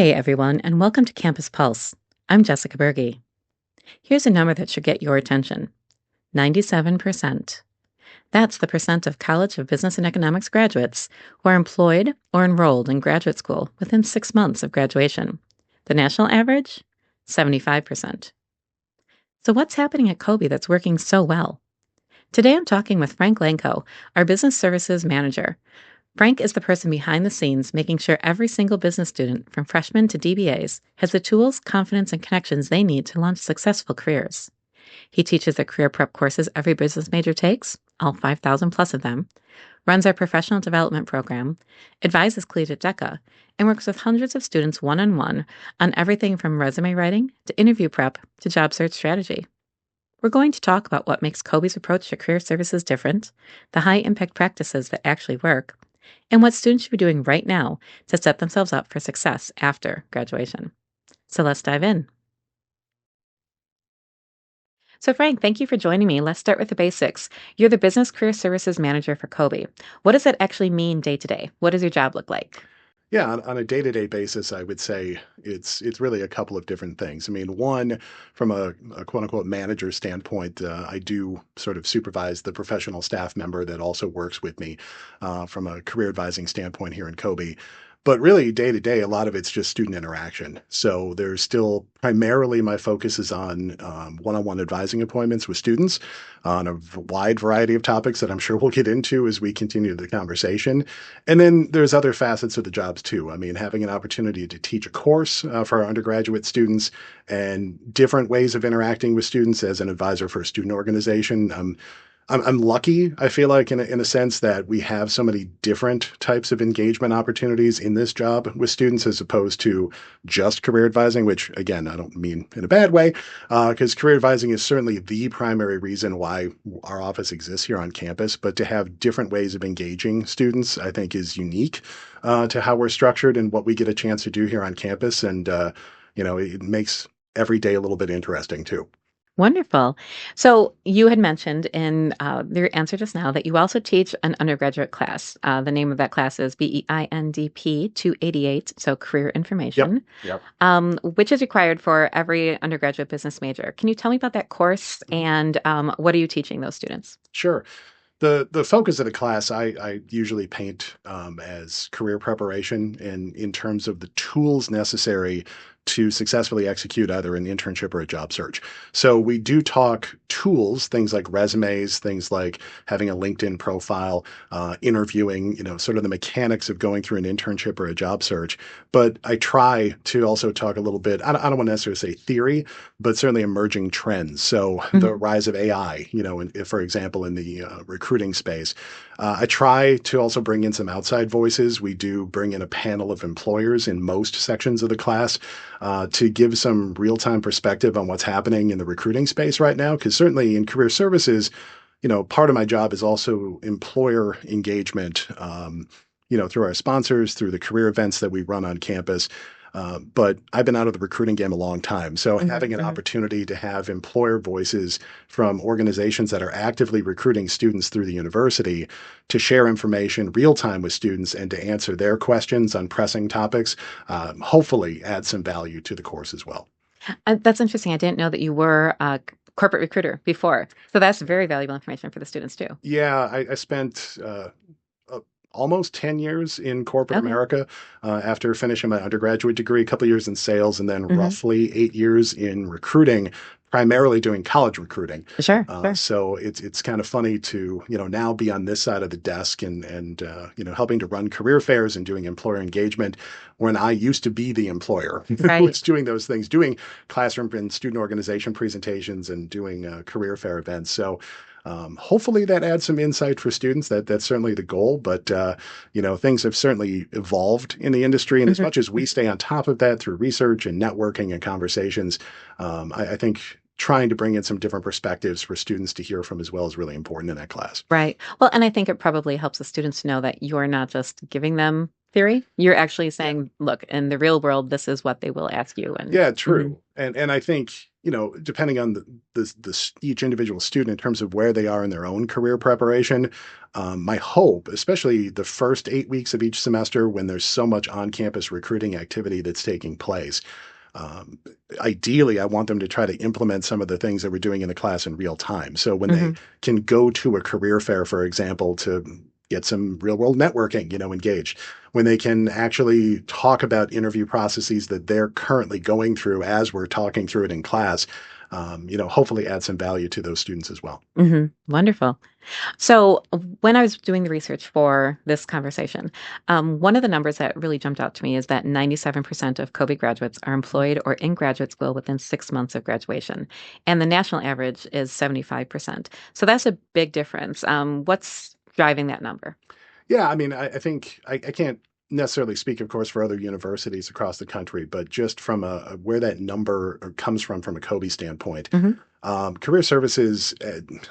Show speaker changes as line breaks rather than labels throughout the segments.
Hey everyone, and welcome to Campus Pulse. I'm Jessica Berge. Here's a number that should get your attention. 97%. That's the percent of College of Business and Economics graduates who are employed or enrolled in graduate school within 6 months of graduation. The national average? 75%. So what's happening at CoBE that's working so well? Today I'm talking with Frank Lanko, our Business Services Manager. Frank is the person behind the scenes making sure every single business student, from freshmen to DBAs, has the tools, confidence, and connections they need to launch successful careers. He teaches the career prep courses every business major takes, all 5,000 plus of them, runs our professional development program, advises Collegiate DECA, and works with hundreds of students one-on-one on everything from resume writing to interview prep to job search strategy. We're going to talk about what makes CoBE's approach to career services different, the high-impact practices that actually work, and what students should be doing right now to set themselves up for success after graduation. So let's dive in. So Frank, thank you for joining me. Let's start with the basics. You're the Business Career Services Manager for CoBE. What does that actually mean day to day? What does your job look like?
Yeah, on a day-to-day basis, I would say it's really a couple of different things. I mean, one, from a quote-unquote manager standpoint, I do sort of supervise the professional staff member that also works with me from a career advising standpoint here in CoBE. But really, day to day, a lot of it's just student interaction. So there's still primarily my focus is on one-on-one advising appointments with students on a wide variety of topics that I'm sure we'll get into as we continue the conversation. And then there's other facets of the jobs too. I mean, having an opportunity to teach a course for our undergraduate students and different ways of interacting with students as an advisor for a student organization. I'm lucky, I feel like, in a sense that we have so many different types of engagement opportunities in this job with students as opposed to just career advising, which, again, I don't mean in a bad way, because career advising is certainly the primary reason why our office exists here on campus. But to have different ways of engaging students, I think, is unique to how we're structured and what we get a chance to do here on campus. And, it makes every day a little bit interesting, too.
Wonderful. So you had mentioned in your answer just now that you also teach an undergraduate class. The name of that class is BEINDP 288, so Career
Yep.
Information,
Yep.
which is required for every undergraduate business major. Can you tell me about that course and what are you teaching those students?
Sure. The focus of the class I usually paint as career preparation and in terms of the tools necessary to successfully execute either an internship or a job search. So we do talk tools, things like resumes, things like having a LinkedIn profile, interviewing, sort of the mechanics of going through an internship or a job search. But I try to also talk a little bit, I don't want to necessarily say theory, but certainly emerging trends. So the rise of AI, for example, in the recruiting space. I try to also bring in some outside voices. We do bring in a panel of employers in most sections of the class to give some real-time perspective on what's happening in the recruiting space right now. Because certainly in career services, part of my job is also employer engagement, through our sponsors, through the career events that we run on campus. But I've been out of the recruiting game a long time. So having an opportunity to have employer voices from organizations that are actively recruiting students through the university to share information real time with students and to answer their questions on pressing topics, hopefully add some value to the course as well.
That's interesting. I didn't know that you were a corporate recruiter before. So that's very valuable information for the students too.
Yeah, I spent almost 10 years in corporate
Okay.
America after finishing my undergraduate degree, a couple of years in sales, and then roughly 8 years in recruiting, primarily doing college recruiting.
Sure.
So it's kind of funny to now be on this side of the desk and helping to run career fairs and doing employer engagement when I used to be the employer who
Right.
was doing those things, doing classroom and student organization presentations and doing career fair events. So hopefully that adds some insight for students. That's certainly the goal, but things have certainly evolved in the industry. And as much as we stay on top of that through research and networking and conversations, I think trying to bring in some different perspectives for students to hear from as well is really important in that class.
Right. Well, and I think it probably helps the students to know that you're not just giving them theory? You're actually
Yeah.
saying, look, in the real world, this is what they will ask you. And
Yeah,
Mhm.
true. And I think, depending on each individual student in terms of where they are in their own career preparation, my hope, especially the first 8 weeks of each semester when there's so much on-campus recruiting activity that's taking place, um, ideally, I want them to try to implement some of the things that we're doing in the class in real time. So when they
Mhm.
can go to a career fair, for example, to get some real world networking, engaged, when they can actually talk about interview processes that they're currently going through as we're talking through it in class, hopefully add some value to those students as well.
Wonderful. So, when I was doing the research for this conversation, one of the numbers that really jumped out to me is that 97% of CoBE graduates are employed or in graduate school within 6 months of graduation. And the national average is 75%. So, that's a big difference. What's driving that number?
Yeah, I mean, I think I can't necessarily speak, of course, for other universities across the country, but just from where that number comes from a CoBE standpoint,
Hmm.
career services,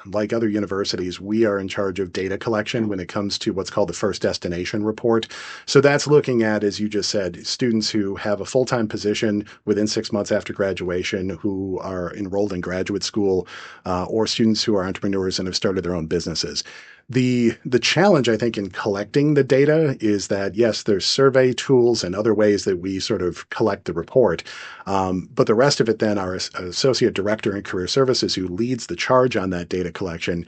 like other universities, we are in charge of data collection when it comes to what's called the first destination report. So that's looking at, as you just said, students who have a full-time position within 6 months after graduation, who are enrolled in graduate school, or students who are entrepreneurs and have started their own businesses. The challenge, I think, in collecting the data is that, yes, there's survey tools and other ways that we sort of collect the report. But the rest of it then, our associate director in career services who leads the charge on that data collection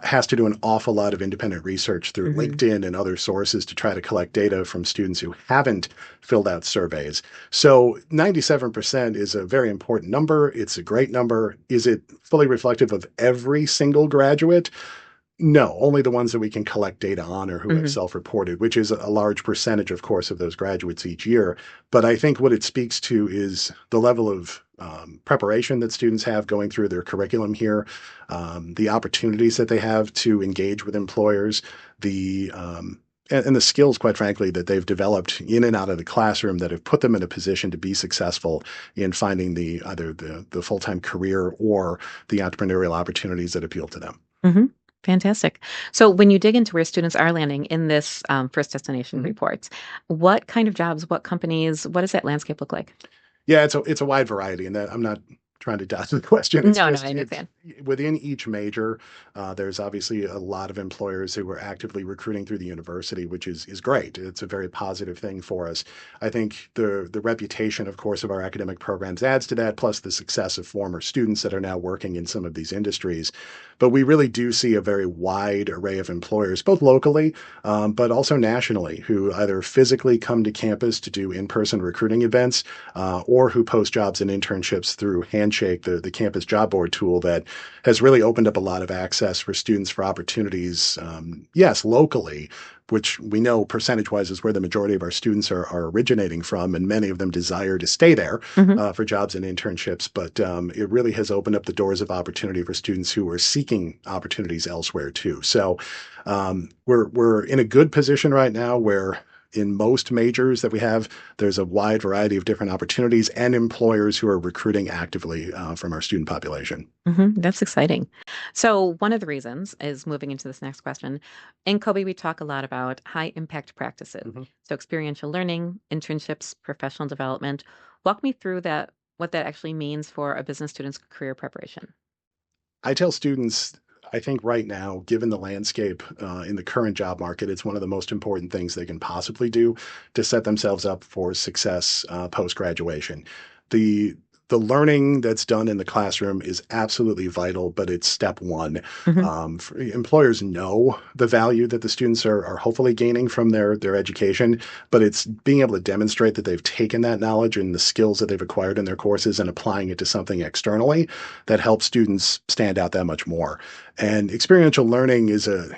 has to do an awful lot of independent research through
Hmm.
LinkedIn and other sources to try to collect data from students who haven't filled out surveys. So 97% is a very important number. It's a great number. Is it fully reflective of every single graduate? No, only the ones that we can collect data on or who have
Hmm.
self-reported, which is a large percentage, of course, of those graduates each year. But I think what it speaks to is the level of preparation that students have going through their curriculum here, the opportunities that they have to engage with employers, and the skills, quite frankly, that they've developed in and out of the classroom that have put them in a position to be successful in finding either the full-time career or the entrepreneurial opportunities that appeal to them.
Hmm. Fantastic. So, when you dig into where students are landing in this first destination
Mhm.
reports, what kind of jobs, what companies, what does that landscape look like?
Yeah, it's a wide variety, and that I'm not trying to dodge the question. It's
No, no, I
just
understand.
within each major, there's obviously a lot of employers who are actively recruiting through the university, which is great. It's a very positive thing for us. I think the reputation, of course, of our academic programs adds to that, plus the success of former students that are now working in some of these industries. But we really do see a very wide array of employers, both locally, but also nationally, who either physically come to campus to do in-person recruiting events or who post jobs and internships through Handshake, the campus job board tool that has really opened up a lot of access for students for opportunities, yes, locally, which we know percentage-wise is where the majority of our students are originating from, and many of them desire to stay there
Hmm.
for jobs and internships. But it really has opened up the doors of opportunity for students who are seeking opportunities elsewhere too. So we're in a good position right now where in most majors that we have, there's a wide variety of different opportunities and employers who are recruiting actively from our student population.
That's exciting. So, one of the reasons is moving into this next question. In CoBE, we talk a lot about high impact practices.
Mhm.
So, experiential learning, internships, professional development. Walk me through that, what that actually means for a business student's career preparation.
I tell students, I think right now, given the landscape in the current job market, it's one of the most important things they can possibly do to set themselves up for success post graduation. The the learning that's done in the classroom is absolutely vital, but it's step one.
Hmm.
Employers know the value that the students are hopefully gaining from their education, but it's being able to demonstrate that they've taken that knowledge and the skills that they've acquired in their courses and applying it to something externally that helps students stand out that much more. And experiential learning is a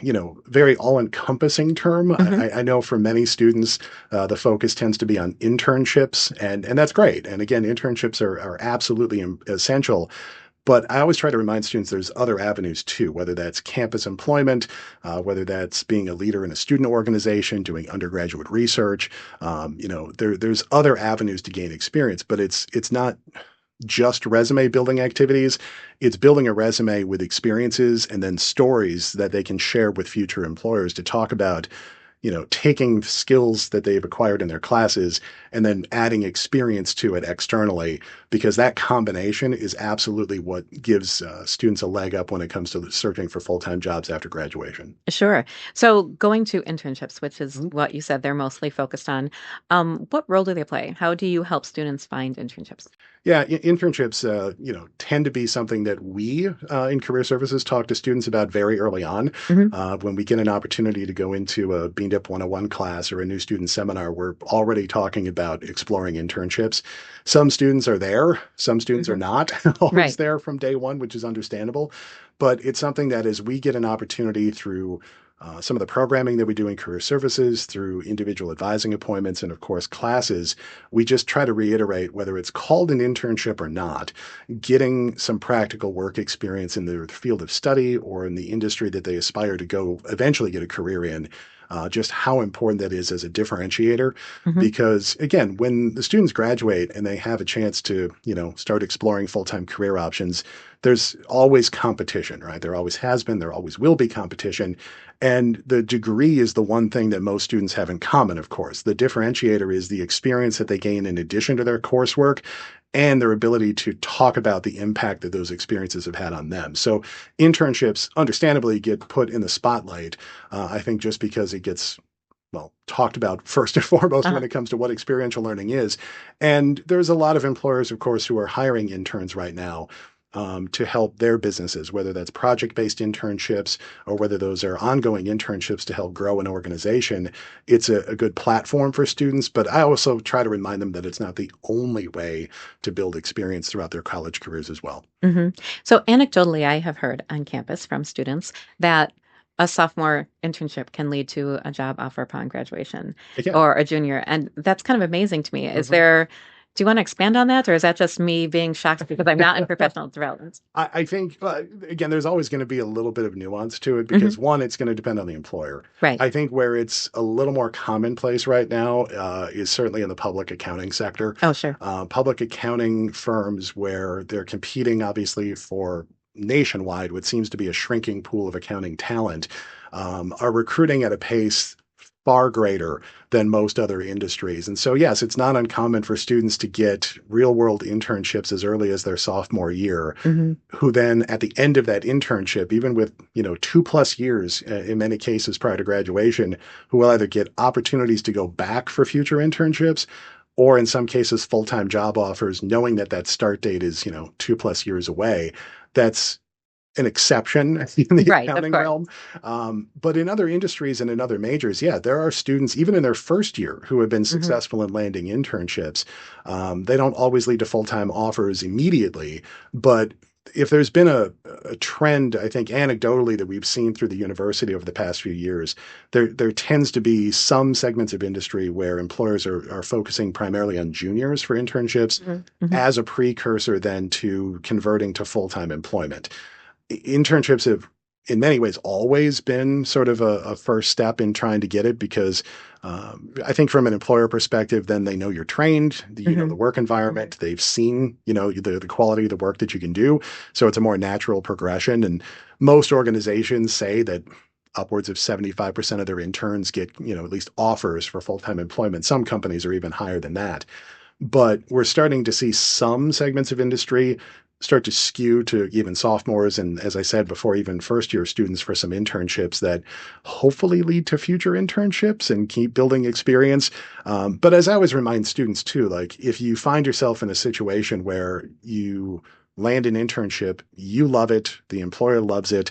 very all-encompassing term.
Hmm.
I know for many students, the focus tends to be on internships, and that's great. And again, internships are absolutely essential. But I always try to remind students there's other avenues too, whether that's campus employment, whether that's being a leader in a student organization, doing undergraduate research. There's other avenues to gain experience, but it's not just resume building activities. It's building a resume with experiences and then stories that they can share with future employers to talk about, taking skills that they've acquired in their classes and then adding experience to it externally, because that combination is absolutely what gives students a leg up when it comes to searching for full-time jobs after graduation.
Sure. So going to internships, which is
Mhm.
what you said they're mostly focused on, what role do they play? How do you help students find internships?
Yeah, internships, tend to be something that we in career services talk to students about very early on.
Hmm.
When we get an opportunity to go into a BNDIP 101 class or a new student seminar, we're already talking about exploring internships. Some students are there, some students are
Hmm.
not always
Right.
there from day one, which is understandable. But it's something that as we get an opportunity through some of the programming that we do in career services, through individual advising appointments, and of course, classes, we just try to reiterate whether it's called an internship or not, getting some practical work experience in their field of study or in the industry that they aspire to go eventually get a career in. Just how important that is as a differentiator.
Hmm.
Because again, when the students graduate and they have a chance to, start exploring full-time career options, there's always competition, right? There always has been, there always will be competition. And the degree is the one thing that most students have in common, of course. The differentiator is the experience that they gain in addition to their coursework and their ability to talk about the impact that those experiences have had on them. So internships understandably get put in the spotlight, I think just because it gets talked about first and foremost when
Uh-huh.
it comes to what experiential learning is. And there's a lot of employers, of course, who are hiring interns right now to help their businesses, whether that's project-based internships or whether those are ongoing internships to help grow an organization. It's a good platform for students, but I also try to remind them that it's not the only way to build experience throughout their college careers as well.
Hmm. So anecdotally, I have heard on campus from students that a sophomore internship can lead to a job offer upon graduation
Again,
or a junior. And that's kind of amazing to me. Do you want to expand on that, or is that just me being shocked because I'm not in professional development?
I think, again, there's always going to be a little bit of nuance to it
Hmm.
because one, it's going to depend on the employer.
Right.
I think where it's a little more commonplace right now is certainly in the public accounting sector.
Oh, sure.
Public accounting firms where they're competing, obviously, for nationwide, what seems to be a shrinking pool of accounting talent, are recruiting at a pace far greater than most other industries. And so, yes, it's not uncommon for students to get real world internships as early as their sophomore year,
Hmm.
who then at the end of that internship, even with, 2+ years in many cases prior to graduation, who will either get opportunities to go back for future internships or in some cases full-time job offers, knowing that that start date is, 2+ years away. That's an exception in the
Right, of
accounting
course.
realm. But in other industries and in other majors, yeah, there are students, even in their first year, who have been
Hmm.
successful in landing internships. They don't always lead to full time offers immediately, but if there's been a trend, I think anecdotally that we've seen through the university over the past few years, there tends to be some segments of industry where employers are focusing primarily on juniors for internships
Hmm. Hmm.
as a precursor then to converting to full-time employment. Internships have in many ways always been sort of a first step in trying to get it because I think from an employer perspective, then they know you're trained, the
Hmm.
work environment, they've seen, the quality of the work that you can do. So it's a more natural progression. And most organizations say that upwards of 75% of their interns get, at least offers for full-time employment. Some companies are even higher than that. But we're starting to see some segments of industry start to skew to even sophomores and, as I said before, even first year students for some internships that hopefully lead to future internships and keep building experience. But as I always remind students too, like if you find yourself in a situation where you land an internship, you love it, the employer loves it,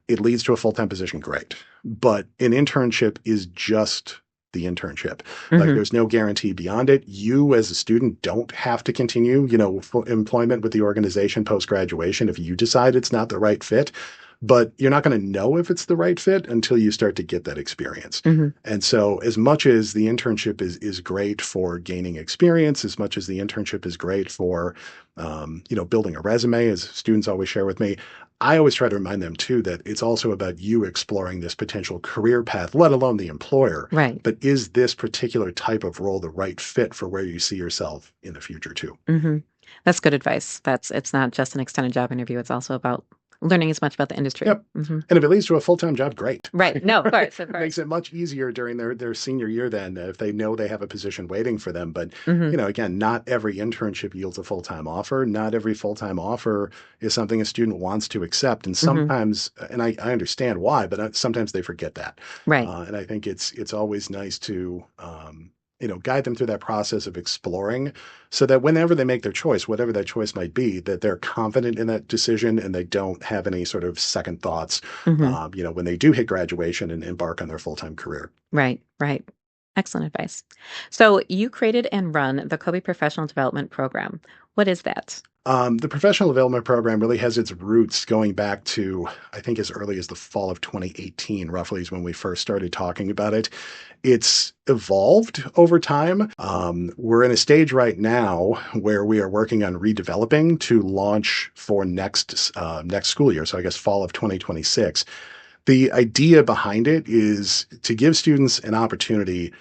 it leads to a full-time position, great. But an internship is just the internship. Like
Hmm.
there's no guarantee beyond it. You as a student don't have to continue, full employment with the organization post-graduation if you decide it's not the right fit. But you're not going to know if it's the right fit until you start to get that experience.
Hmm.
And so as much as the internship is great for gaining experience, as much as the internship is great for building a resume, as students always share with me, I always try to remind them too that it's also about you exploring this potential career path, let alone the employer.
Right.
But is this particular type of role the right fit for where you see yourself in the future too?
Hmm. That's good advice. It's not just an extended job interview. It's also about Learning as much about the industry.
Yep.
Mhm.
And if it leads to a full-time job, great.
Right. No, of course, of
It makes
course.
it much easier during their senior year then if they know they have a position waiting for them. But,
Mhm.
again, not every internship yields a full-time offer. Not every full-time offer is something a student wants to accept. And
Mhm.
sometimes, and I understand why, but sometimes they forget that.
Right.
And I think it's always nice to, guide them through that process of exploring so that whenever they make their choice, whatever that choice might be, that they're confident in that decision and they don't have any sort of second thoughts,
Mhm.
when they do hit graduation and embark on their full-time career.
Right, right. Excellent advice. So you created and run the CoBE Professional Development Program. What is that?
The professional development program really has its roots going back to, I think, as early as the fall of 2018, roughly is when we first started talking about it. It's evolved over time. We're in a stage right now where we are working on redeveloping to launch for next school year. So I guess fall of 2026. The idea behind it is to give students an opportunity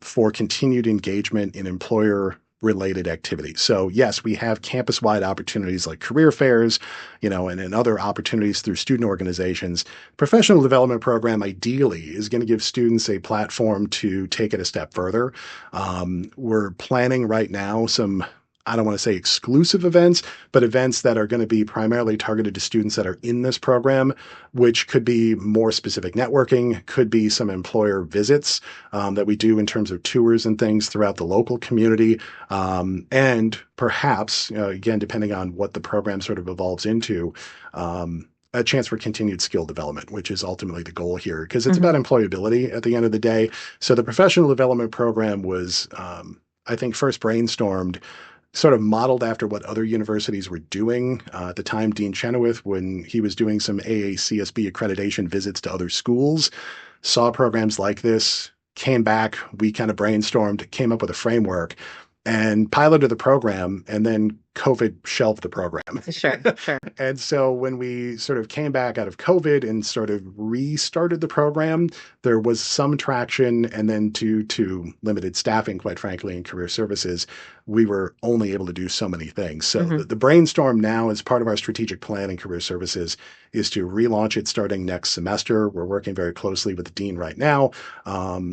for continued engagement in employer related activities. So yes, we have campus-wide opportunities like career fairs, and other opportunities through student organizations. Professional development program ideally is going to give students a platform to take it a step further. We're planning right now some, I don't want to say exclusive events, but events that are going to be primarily targeted to students that are in this program, which could be more specific networking, could be some employer visits that we do in terms of tours and things throughout the local community. And perhaps, again, depending on what the program sort of evolves into, a chance for continued skill development, which is ultimately the goal here, because it's about
Mhm.
employability at the end of the day. So the professional development program was, I think, first brainstormed sort of modeled after what other universities were doing. At the time, Dean Chenoweth, when he was doing some AACSB accreditation visits to other schools, saw programs like this, came back, we kind of brainstormed, came up with a framework, and piloted the program, and then COVID shelved the program.
Sure, sure.
And so when we sort of came back out of COVID and sort of restarted the program, there was some traction. And then due to limited staffing, quite frankly, in career services, we were only able to do so many things. So
Mhm.
the brainstorm now, as part of our strategic plan in career services, is to relaunch it starting next semester. We're working very closely with the dean right now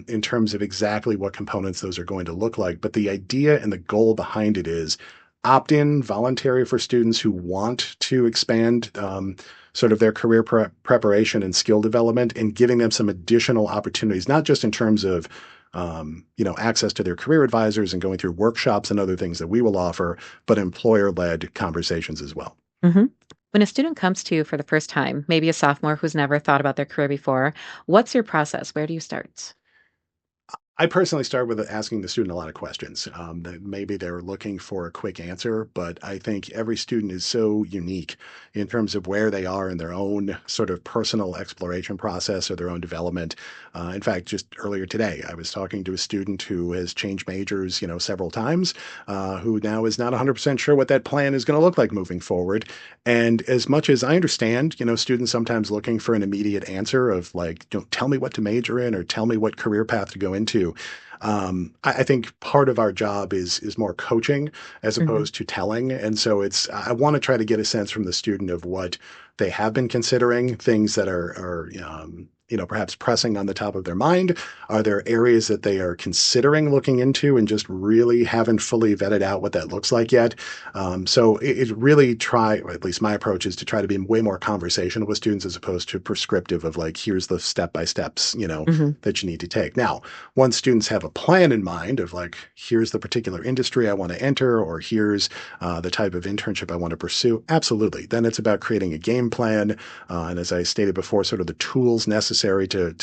in terms of exactly what components those are going to look like. But the idea and the goal behind it is opt-in, voluntary for students who want to expand sort of their career preparation and skill development, and giving them some additional opportunities, not just in terms of access to their career advisors and going through workshops and other things that we will offer, but employer-led conversations as well.
Mhm. When a student comes to you for the first time, maybe a sophomore who's never thought about their career before, what's your process? Where do you start?
I personally start with asking the student a lot of questions that maybe they're looking for a quick answer, but I think every student is so unique in terms of where they are in their own sort of personal exploration process or their own development. In fact, just earlier today, I was talking to a student who has changed majors, several times, who now is not 100% sure what that plan is going to look like moving forward. And as much as I understand, students sometimes looking for an immediate answer of like, don't tell me what to major in or tell me what career path to go into. I think part of our job is more coaching as
Mhm.
opposed to telling. And so I want to try to get a sense from the student of what they have been considering, things that are perhaps pressing on the top of their mind. Are there areas that they are considering looking into and just really haven't fully vetted out what that looks like yet? So it really or at least my approach is to try to be way more conversational with students as opposed to prescriptive of like, here's the step by steps,
Mhm.
that you need to take. Now, once students have a plan in mind of like, here's the particular industry I want to enter, or here's the type of internship I want to pursue, absolutely. Then it's about creating a game plan. And as I stated before, sort of the tools necessary to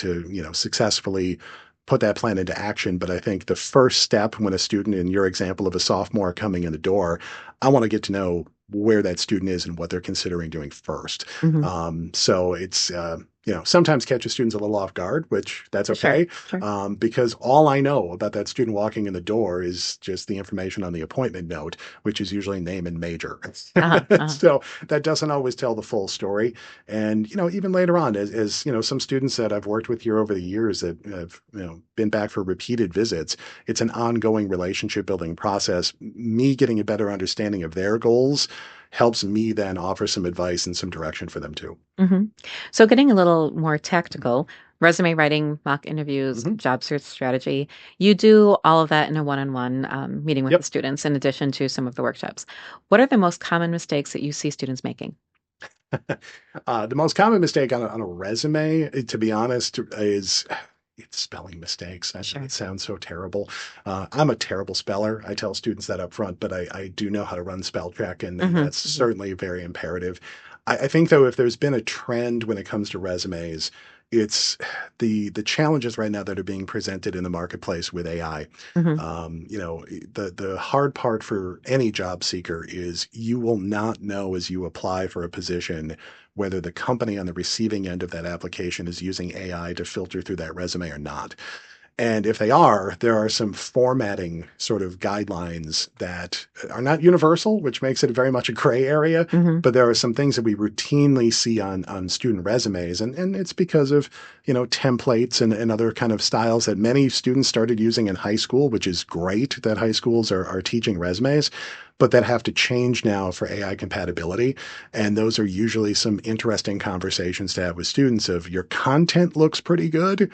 successfully put that plan into action. But I think the first step when a student, in your example of a sophomore coming in the door, I want to get to know where that student is and what they're considering doing first.
Mhm.
So it's, sometimes catches students a little off guard, which that's
Sure,
okay.
sure.
Because all I know about that student walking in the door is just the information on the appointment note, which is usually name and major.
Uh-huh, uh-huh.
So that doesn't always tell the full story. And, even later on, as some students that I've worked with here over the years that have, been back for repeated visits, it's an ongoing relationship building process. Me getting a better understanding of their goals helps me then offer some advice and some direction for them too.
hmm So, getting a little more tactical, resume writing, mock interviews,
Hmm.
job search strategy, you do all of that in a one-on-one meeting with the
Yep.
students in addition to some of the workshops. What are the most common mistakes that you see students making?
The most common mistake on a resume, to be honest, is it's spelling mistakes. I know
Sure.
it sounds so terrible. I'm a terrible speller. I tell students that up front, but I do know how to run spell check, and
hmm
that's
hmm
certainly very imperative. I think, though, if there's been a trend when it comes to resumes, it's the challenges right now that are being presented in the marketplace with AI.
hmm
The hard part for any job seeker is you will not know as you apply for a position whether the company on the receiving end of that application is using AI to filter through that resume or not. And if they are, there are some formatting sort of guidelines that are not universal, which makes it very much a gray area.
hmm
But there are some things that we routinely see on student resumes. And it's because of, templates and other kind of styles that many students started using in high school, which is great that high schools are teaching resumes, but that have to change now for AI compatibility. And those are usually some interesting conversations to have with students of your content looks pretty good,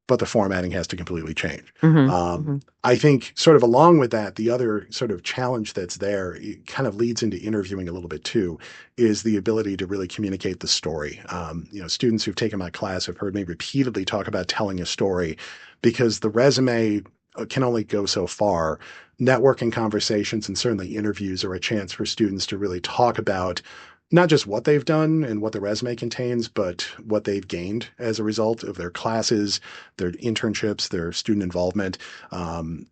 but the formatting has to completely change.
hmm
Um,
hmm
I think sort of along with that, the other sort of challenge that's there, it kind of leads into interviewing a little bit too, is the ability to really communicate the story. Students who've taken my class have heard me repeatedly talk about telling a story because the resume can only go so far. Networking conversations and certainly interviews are a chance for students to really talk about not just what they've done and what the resume contains, but what they've gained as a result of their classes, their internships, their student involvement.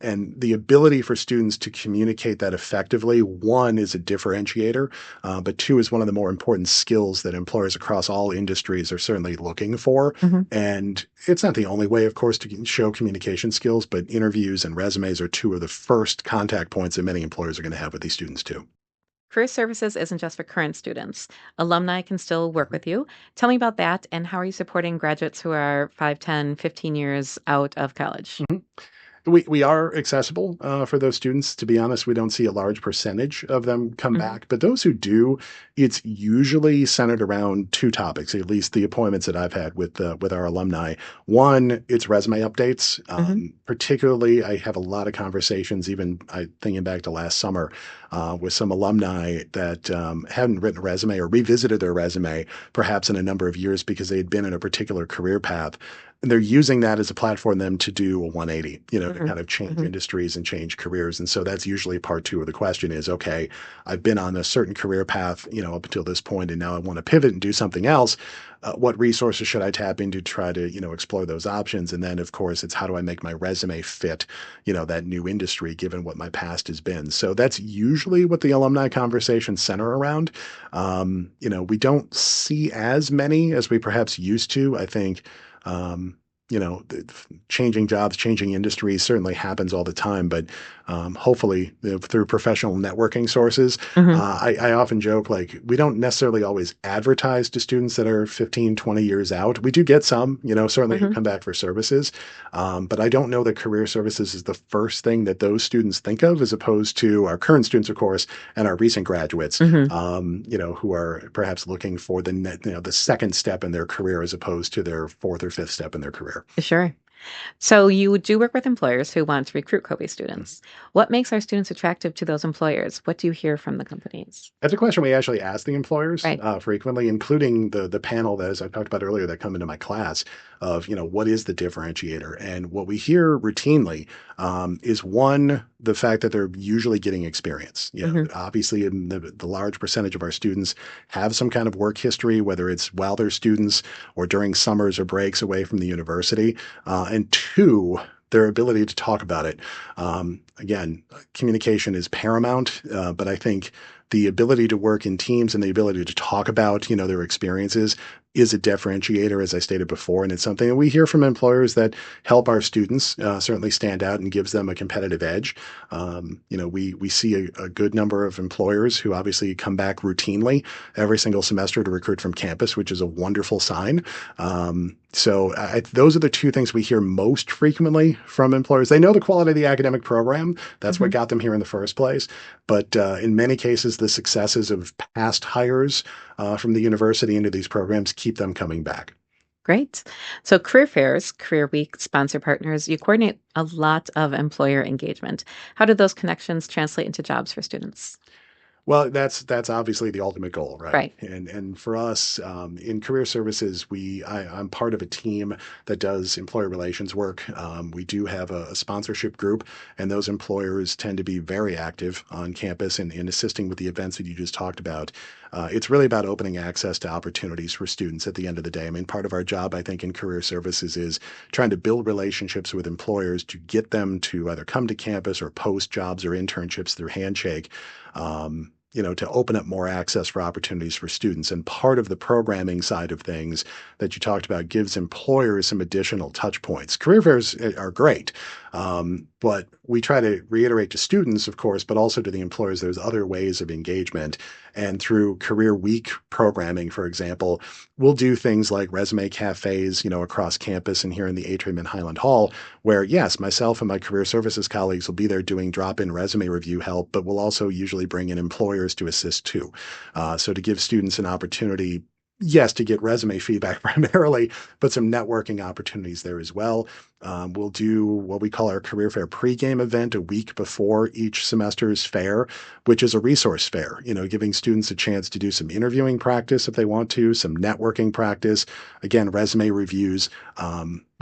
And the ability for students to communicate that effectively, one, is a differentiator, but two, is one of the more important skills that employers across all industries are certainly looking for.
hmm
And it's not the only way, of course, to show communication skills, but interviews and resumes are two of the first contact points that many employers are going to have with these students too.
Career services isn't just for current students. Alumni can still work with you. Tell me about that and how are you supporting graduates who are 5, 10, 15 years out of college?
Mhm. We are accessible for those students. To be honest, we don't see a large percentage of them come
hmm
back, but those who do, it's usually centered around two topics. At least the appointments that I've had with our alumni. One, it's resume updates.
hmm
Particularly, I have a lot of conversations. Even I thinking back to last summer with some alumni that hadn't written a resume or revisited their resume, perhaps in a number of years because they had been in a particular career path. And they're using that as a platform then to do a 180, to
hmm
kind of change
hmm
industries and change careers. And so that's usually part two of the question is, okay, I've been on a certain career path, up until this point, and now I want to pivot and do something else. What resources should I tap into to try to, explore those options? And then, of course, it's how do I make my resume fit, that new industry, given what my past has been. So that's usually what the alumni conversations center around. We don't see as many as we perhaps used to. I think um, changing jobs, changing industries certainly happens all the time, but hopefully through professional networking sources,
hmm
I often joke like we don't necessarily always advertise to students that are 15, 20 years out. We do get some, certainly who
hmm
come back for services, but I don't know that career services is the first thing that those students think of as opposed to our current students, of course, and our recent graduates,
hmm
who are perhaps looking for the second step in their career as opposed to their fourth or fifth step in their career.
Sure. So you do work with employers who want to recruit CoBE
Mhm.
students. What makes our students attractive to those employers? What do you hear from the companies?
That's a question we actually ask the employers
Right.
frequently, including the panel that, as I talked about earlier, that come into my class of what is the differentiator, and what we hear routinely is one, the fact that they're usually getting experience.
hmm
Obviously, the large percentage of our students have some kind of work history, whether it's while they're students or during summers or breaks away from the university, and two, their ability to talk about it. Again, communication is paramount, but I think the ability to work in teams and the ability to talk about, their experiences is a differentiator, as I stated before. And it's something that we hear from employers that help our students certainly stand out and gives them a competitive edge. We see a good number of employers who obviously come back routinely every single semester to recruit from campus, which is a wonderful sign. Those are the two things we hear most frequently from employers. They know the quality of the academic program. That's what
hmm
got them here in the first place. But in many cases, because the successes of past hires from the university into these programs keep them coming back.
Great. So career fairs, Career Week, sponsor partners, you coordinate a lot of employer engagement. How do those connections translate into jobs for students?
Well, that's obviously the ultimate goal, right?
Right.
And for us in career services, I'm part of a team that does employer relations work. We do have a sponsorship group, and those employers tend to be very active on campus in assisting with the events that you just talked about. It's really about opening access to opportunities for students at the end of the day. I mean, part of our job, I think, in career services is trying to build relationships with employers to get them to either come to campus or post jobs or internships through Handshake. To open up more access for opportunities for students. And part of the programming side of things that you talked about gives employers some additional touch points. Career fairs are great, but we try to reiterate to students, of course, but also to the employers, there's other ways of engagement. And through Career Week programming, for example, we'll do things like resume cafes, across campus and here in the atrium in Highland Hall, where, yes, myself and my career services colleagues will be there doing drop-in resume review help, but we'll also usually bring in employers to assist too. So to give students an opportunity, yes, to get resume feedback primarily, but some networking opportunities there as well. We'll do what we call our career fair pregame event a week before each semester's fair, which is a resource fair, giving students a chance to do some interviewing practice if they want to, some networking practice, again, resume reviews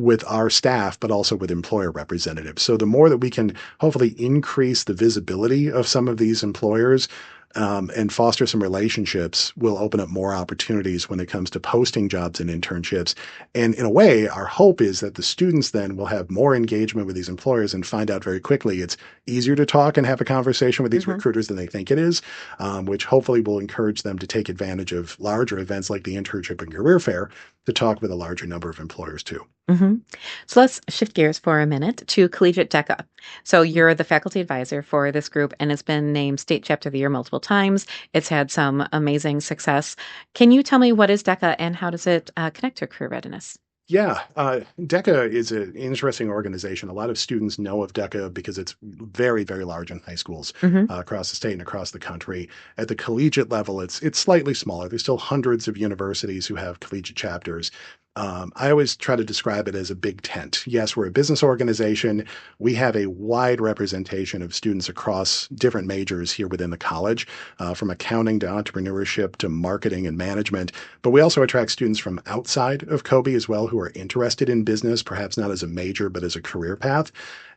with our staff, but also with employer representatives. So the more that we can hopefully increase the visibility of some of these employers, and foster some relationships will open up more opportunities when it comes to posting jobs and internships. And in a way, our hope is that the students then will have more engagement with these employers and find out very quickly it's easier to talk and have a conversation with these recruiters than they think it is, which hopefully will encourage them to take advantage of larger events like the internship and career fair to talk with a larger number of employers too.
Mm-hmm. So let's shift gears for a minute to Collegiate DECA. So you're the faculty advisor for this group, and it's been named State Chapter of the Year multiple times. It's had some amazing success. Can you tell me what is DECA and how does it connect to career readiness?
Yeah, DECA is an interesting organization. A lot of students know of DECA because it's very, very large in high schools
Mm-hmm.
across the state and across the country. At the collegiate level, it's slightly smaller. There's still hundreds of universities who have collegiate chapters. I always try to describe it as a big tent. Yes, we're a business organization. We have a wide representation of students across different majors here within the college, from accounting to entrepreneurship to marketing and management. But we also attract students from outside of CoBE as well who are interested in business, perhaps not as a major, but as a career path.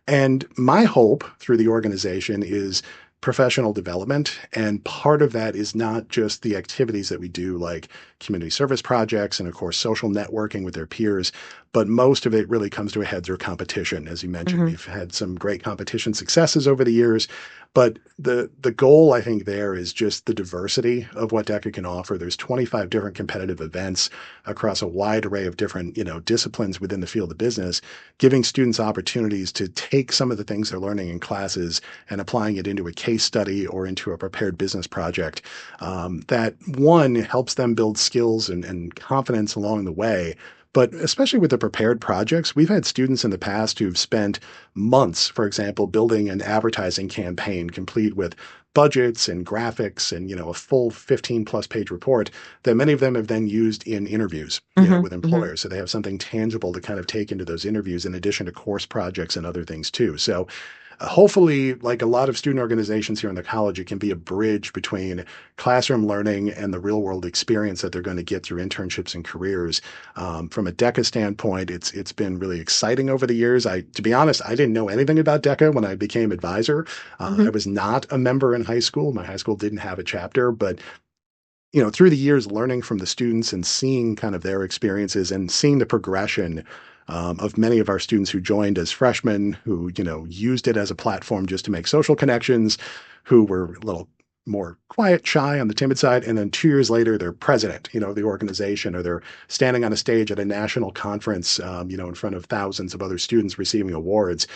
And my hope through the organization is professional development. And part of that is not just the activities that we do, like community service projects and, of course, social networking with their peers, but most of it really comes to a head through competition. As you mentioned,
Mm-hmm.
we've had some great competition successes over the years. But the goal, I think, there is just the diversity of what DECA can offer. There's 25 different competitive events across a wide array of different, disciplines within the field of business, giving students opportunities to take some of the things they're learning in classes and applying it into a case study or into a prepared business project. That one helps them build skills and confidence along the way. But especially with the prepared projects, we've had students in the past who've spent months, for example, building an advertising campaign complete with budgets and graphics and, a full 15 plus page report that many of them have then used in interviews, with
Mm-hmm.
employers. So they have something tangible to kind of take into those interviews in addition to course projects and other things too. So hopefully, like a lot of student organizations here in the college, it can be a bridge between classroom learning and the real world experience that they're going to get through internships and careers. From a DECA standpoint, it's been really exciting over the years. To be honest, I didn't know anything about DECA when I became advisor.
Mm-hmm.
I was not a member in high school. My high school didn't have a chapter, but through the years, learning from the students and seeing kind of their experiences and seeing the progression of many of our students who joined as freshmen, who, used it as a platform just to make social connections, who were a little more quiet, shy on the timid side. And then 2 years later, they're president, of the organization, or they're standing on a stage at a national conference, in front of thousands of other students receiving awards,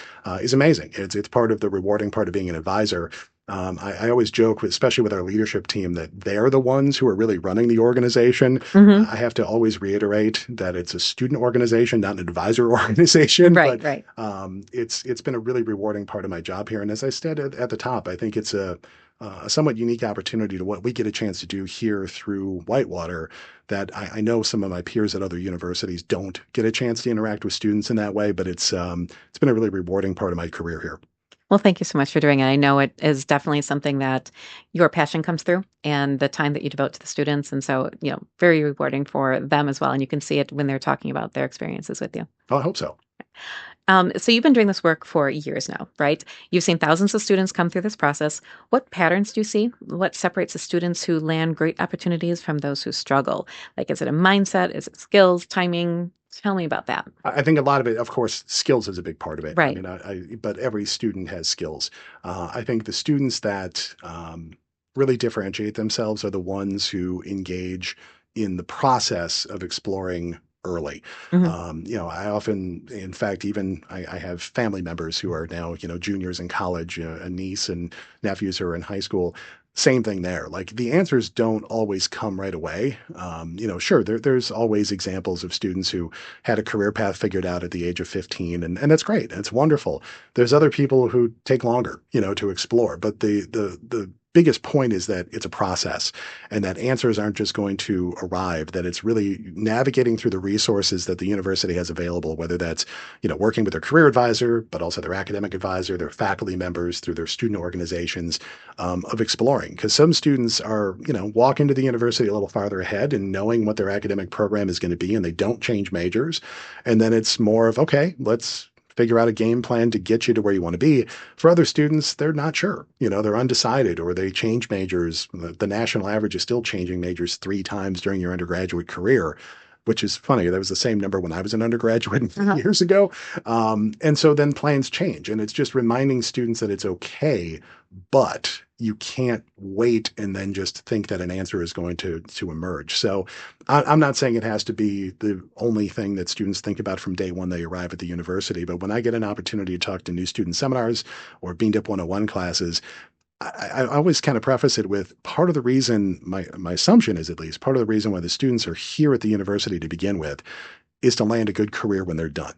is amazing. It's part of the rewarding part of being an advisor. I always joke, especially with our leadership team, that they're the ones who are really running the organization.
Mm-hmm.
I have to always reiterate that it's a student organization, not an advisor organization.
Right,
But
right.
it's been a really rewarding part of my job here. And as I said at the top, I think it's a a somewhat unique opportunity to what we get a chance to do here through Whitewater that I know some of my peers at other universities don't get a chance to interact with students in that way, but it's been a really rewarding part of my career here.
Well, thank you so much for doing it. I know it is definitely something that your passion comes through and the time that you devote to the students. And so, very rewarding for them as well. And you can see it when they're talking about their experiences with you.
I hope so.
So you've been doing this work for years now, right? You've seen thousands of students come through this process. What patterns do you see? What separates the students who land great opportunities from those who struggle? Like, is it a mindset? Is it skills, timing? Tell me about that.
I think a lot of it, of course, skills is a big part of it. I
Right.
mean, but every student has skills. I think the students that really differentiate themselves are the ones who engage in the process of exploring early.
Hmm.
I often, in fact, even I have family members who are now, juniors in college, a niece and nephews who are in high school. Same thing there. Like the answers don't always come right away. Sure, there's always examples of students who had a career path figured out at the age of 15, and that's great. That's wonderful. There's other people who take longer, to explore. But the biggest point is that it's a process and that answers aren't just going to arrive, that it's really navigating through the resources that the university has available, whether that's, working with their career advisor, but also their academic advisor, their faculty members, through their student organizations, of exploring. Because some students are, walk into the university a little farther ahead and knowing what their academic program is going to be, and they don't change majors. And then it's more of, okay, let's figure out a game plan to get you to where you want to be. For other students, they're not sure. They're undecided or they change majors. The national average is still changing majors 3 times during your undergraduate career, which is funny. That was the same number when I was an undergraduate years ago. And so then plans change. And it's just reminding students that it's okay, but you can't wait and then just think that an answer is going to emerge. So I'm not saying it has to be the only thing that students think about from day one they arrive at the university. But when I get an opportunity to talk to new student seminars or Bean Dip 101 classes, I always kind of preface it with part of the reason, my assumption is at least, part of the reason why the students are here at the university to begin with is to land a good career when they're done.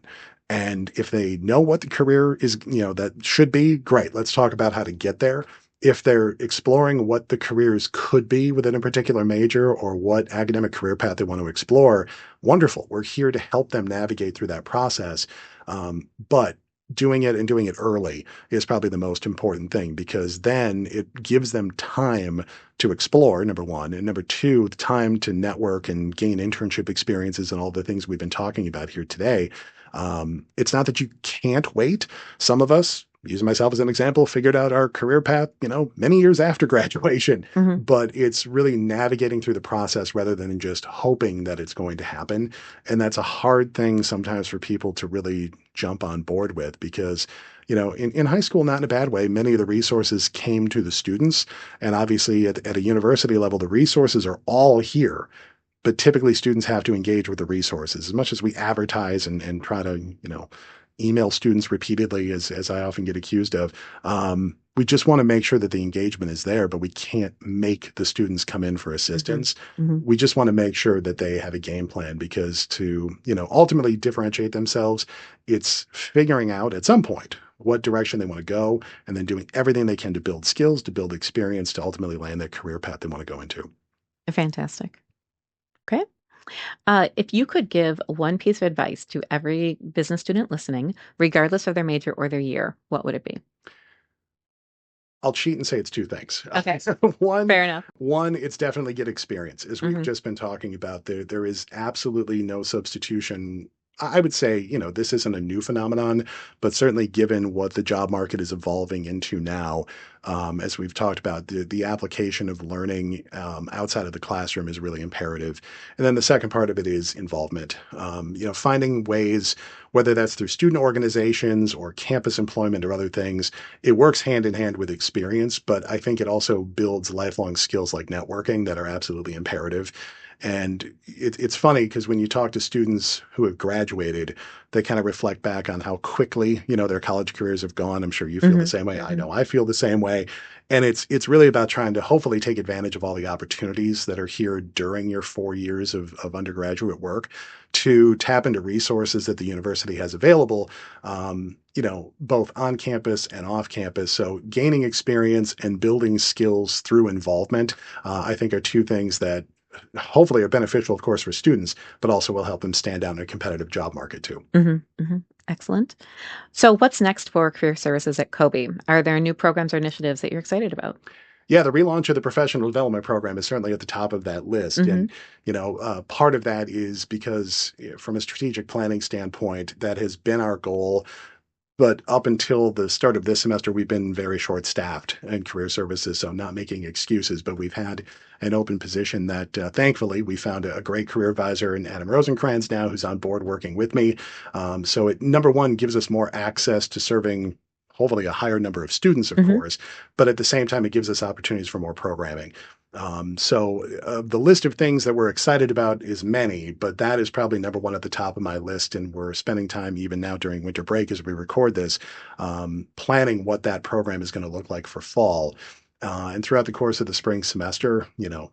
And if they know what the career is, that should be, great. Let's talk about how to get there. If they're exploring what the careers could be within a particular major or what academic career path they want to explore, wonderful. We're here to help them navigate through that process. But doing it early is probably the most important thing, because then it gives them time to explore, number one, and number two, the time to network and gain internship experiences and all the things we've been talking about here today. It's not that you can't wait. Some of us, using myself as an example, figured out our career path, many years after graduation, but it's really navigating through the process rather than just hoping that it's going to happen. And that's a hard thing sometimes for people to really jump on board with, because in high school, not in a bad way, many of the resources came to the students. And obviously at a university level, the resources are all here. But typically students have to engage with the resources. As much as we advertise and try to, email students repeatedly, as I often get accused of, we just want to make sure that the engagement is there, but we can't make the students come in for assistance. We just want to make sure that they have a game plan, because to, ultimately differentiate themselves, it's figuring out at some point what direction they want to go and then doing everything they can to build skills, to build experience, to ultimately land that career path they want to go into.
Fantastic. Okay. If you could give one piece of advice to every business student listening, regardless of their major or their year, what would it be?
I'll cheat and say it's 2 things.
Okay.
One,
Fair enough.
it's definitely get experience. As we've just been talking about, there is absolutely no substitution. I would say, this isn't a new phenomenon, but certainly given what the job market is evolving into now, as we've talked about, the application of learning outside of the classroom is really imperative. And then the second part of it is involvement. Finding ways, whether that's through student organizations or campus employment or other things, it works hand in hand with experience, but I think it also builds lifelong skills like networking that are absolutely imperative. And it's funny because when you talk to students who have graduated, they kind of reflect back on how quickly, their college careers have gone. I'm sure you feel the same way. I know I feel the same way. way. And it's really about trying to hopefully take advantage of all the opportunities that are here during your 4 years of undergraduate work to tap into resources that the university has available, both on campus and off campus. So gaining experience and building skills through involvement, I think are two things that hopefully are beneficial, of course, for students, but also will help them stand out in a competitive job market too.
Excellent. So what's next for career services at CoBE? Are there new programs or initiatives that you're excited about?
Yeah, the relaunch of the professional development program is certainly at the top of that list. And, part of that is because from a strategic planning standpoint, that has been our goal. But up until the start of this semester, we've been very short-staffed in career services, so not making excuses, but we've had an open position that thankfully we found a great career advisor in Adam Rosencrantz now who's on board working with me. So it, number one, gives us more access to serving hopefully a higher number of students, of course, but at the same time, it gives us opportunities for more programming. The list of things that we're excited about is many, but that is probably number one at the top of my list. And we're spending time even now during winter break as we record this, planning what that program is going to look like for fall. And throughout the course of the spring semester,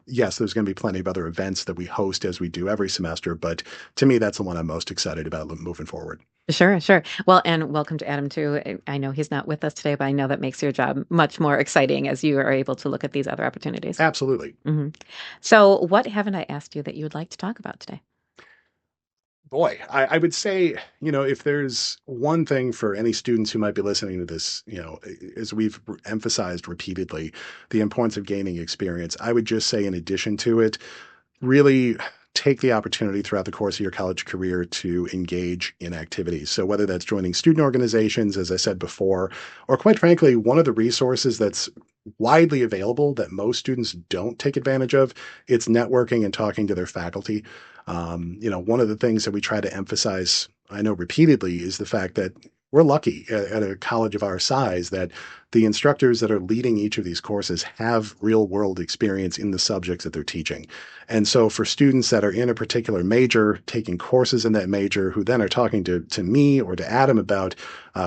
yes, there's going to be plenty of other events that we host as we do every semester. But to me, that's the one I'm most excited about moving forward.
Sure, sure. Well, and welcome to Adam too. I know he's not with us today, but I know that makes your job much more exciting as you are able to look at these other opportunities.
Absolutely.
So what haven't I asked you that you would like to talk about today?
Boy, I would say, if there's one thing for any students who might be listening to this, as we've emphasized repeatedly, the importance of gaining experience, I would just say in addition to it, really take the opportunity throughout the course of your college career to engage in activities. So whether that's joining student organizations, as I said before, or quite frankly, one of the resources that's widely available that most students don't take advantage of, it's networking and talking to their faculty. One of the things that we try to emphasize, I know repeatedly, is the fact that we're lucky at a college of our size that the instructors that are leading each of these courses have real world experience in the subjects that they're teaching. And so for students that are in a particular major, taking courses in that major, who then are talking to me or to Adam about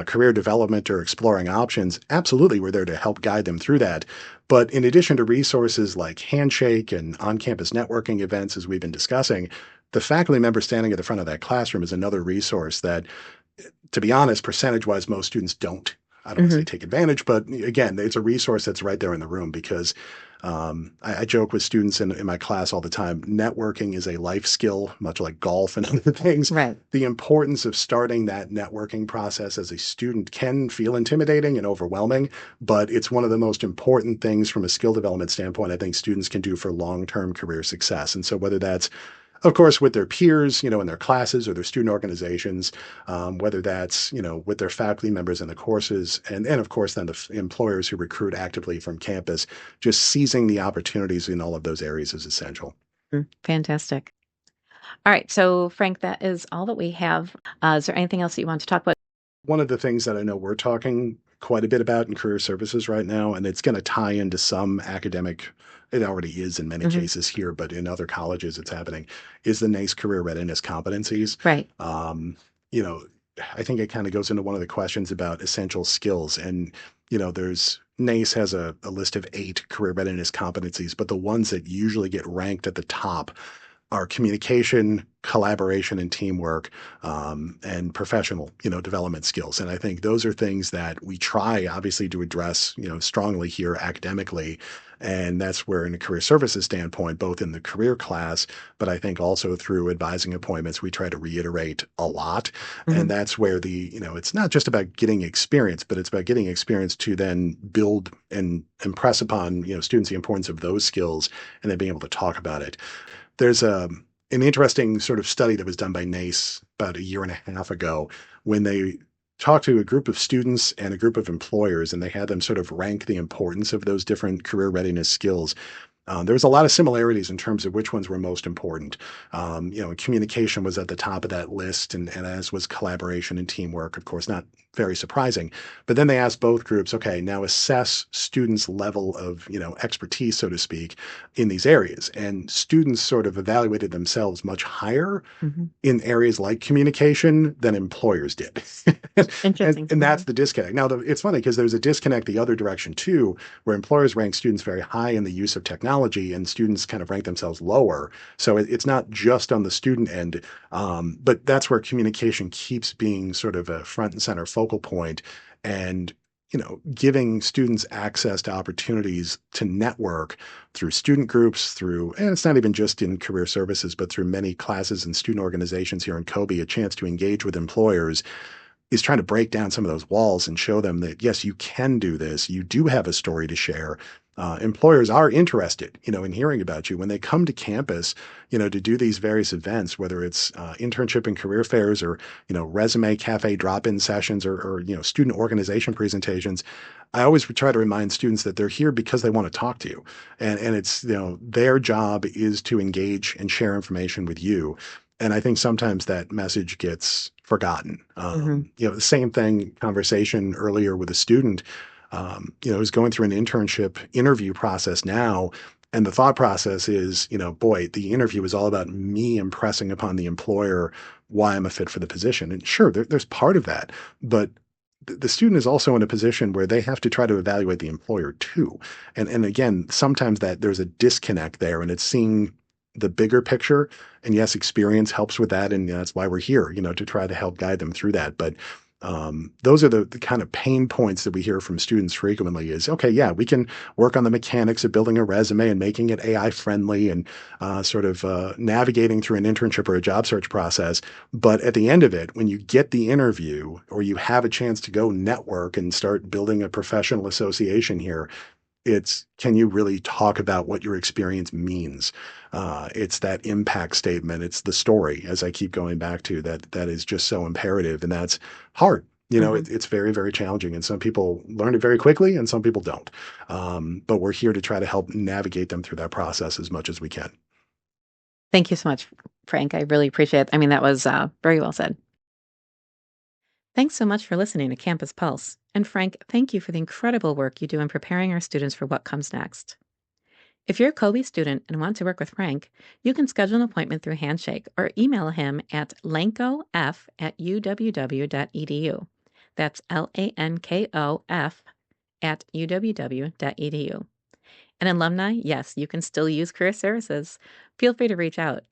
career development or exploring options, absolutely, we're there to help guide them through that. But in addition to resources like Handshake and on-campus networking events, as we've been discussing, the faculty member standing at the front of that classroom is another resource that, to be honest, percentage-wise, most students don't. I don't want to say take advantage, but again, it's a resource that's right there in the room because I joke with students in my class all the time, networking is a life skill, much like golf and other things.
Right.
The importance of starting that networking process as a student can feel intimidating and overwhelming, but it's one of the most important things from a skill development standpoint I think students can do for long-term career success. And so whether that's of course, with their peers, in their classes or their student organizations, whether that's, with their faculty members in the courses, and of course, then the employers who recruit actively from campus, just seizing the opportunities in all of those areas is essential.
Fantastic. All right. So, Frank, that is all that we have. Is there anything else that you want to talk about?
One of the things that I know we're talking quite a bit about in career services right now, and it's going to tie into some academic, it already is in many cases here, but in other colleges it's happening, is the NACE career readiness competencies.
Right.
I think it kind of goes into one of the questions about essential skills. And, NACE has a list of 8 career readiness competencies, but the ones that usually get ranked at the top are communication, collaboration, and teamwork, and professional, development skills. And I think those are things that we try, obviously, to address, strongly here academically. And that's where, in a career services standpoint, both in the career class, but I think also through advising appointments, we try to reiterate a lot. And that's where it's not just about getting experience, but it's about getting experience to then build and impress upon, students the importance of those skills and then being able to talk about it. There's an interesting sort of study that was done by NACE about a year and a half ago when they talked to a group of students and a group of employers, and they had them sort of rank the importance of those different career readiness skills. There was a lot of similarities in terms of which ones were most important. Communication was at the top of that list, and as was collaboration and teamwork, of course, not very surprising. But then they asked both groups, okay, now assess students' level of, expertise, so to speak, in these areas. And students sort of evaluated themselves much higher
Mm-hmm.
in areas like communication than employers did. and,
Interesting.
and that's the disconnect. Now, it's funny because there's a disconnect the other direction too, where employers rank students very high in the use of technology and students kind of rank themselves lower. So it's not just on the student end, but that's where communication keeps being sort of a front and center focal point. And giving students access to opportunities to network through student groups, and it's not even just in career services, but through many classes and student organizations here in CoBE, a chance to engage with employers is trying to break down some of those walls and show them that, yes, you can do this. You do have a story to share. Employers are interested, in hearing about you when they come to campus, to do these various events, whether it's internship and career fairs or, resume cafe drop-in sessions or student organization presentations. I always try to remind students that they're here because they want to talk to you. And it's, their job is to engage and share information with you. And I think sometimes that message gets forgotten.
Mm-hmm.
The same conversation earlier with a student, who's going through an internship interview process now. And the thought process is, boy, the interview is all about me impressing upon the employer why I'm a fit for the position. And sure, there's part of that, but the student is also in a position where they have to try to evaluate the employer too. And again, sometimes there's a disconnect there, and it's seeing the bigger picture. And yes, experience helps with that. And that's why we're here, to try to help guide them through that. But those are the kind of pain points that we hear from students frequently is, okay, yeah, we can work on the mechanics of building a resume and making it AI friendly and navigating through an internship or a job search process. But at the end of it, when you get the interview or you have a chance to go network and start building a professional association here, it's, can you really talk about what your experience means? It's that impact statement. It's the story, as I keep going back to, that is just so imperative. And that's hard.
Mm-hmm.
It's very, very challenging. And some people learn it very quickly and some people don't. But we're here to try to help navigate them through that process as much as we can.
Thank you so much, Frank. I really appreciate it. I mean, that was very well said. Thanks so much for listening to Campus Pulse. And Frank, thank you for the incredible work you do in preparing our students for what comes next. If you're a CoBE student and want to work with Frank, you can schedule an appointment through Handshake or email him at lankof@uww.edu. That's LANKOF@uww.edu. An alumni, yes, you can still use career services. Feel free to reach out.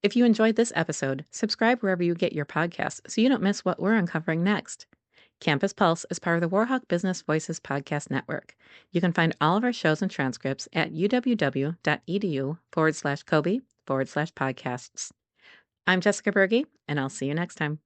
If you enjoyed this episode, subscribe wherever you get your podcasts so you don't miss what we're uncovering next. Campus Pulse is part of the Warhawk Business Voices podcast network. You can find all of our shows and transcripts at uww.edu/CoBE/podcasts. I'm Jessica Berge, and I'll see you next time.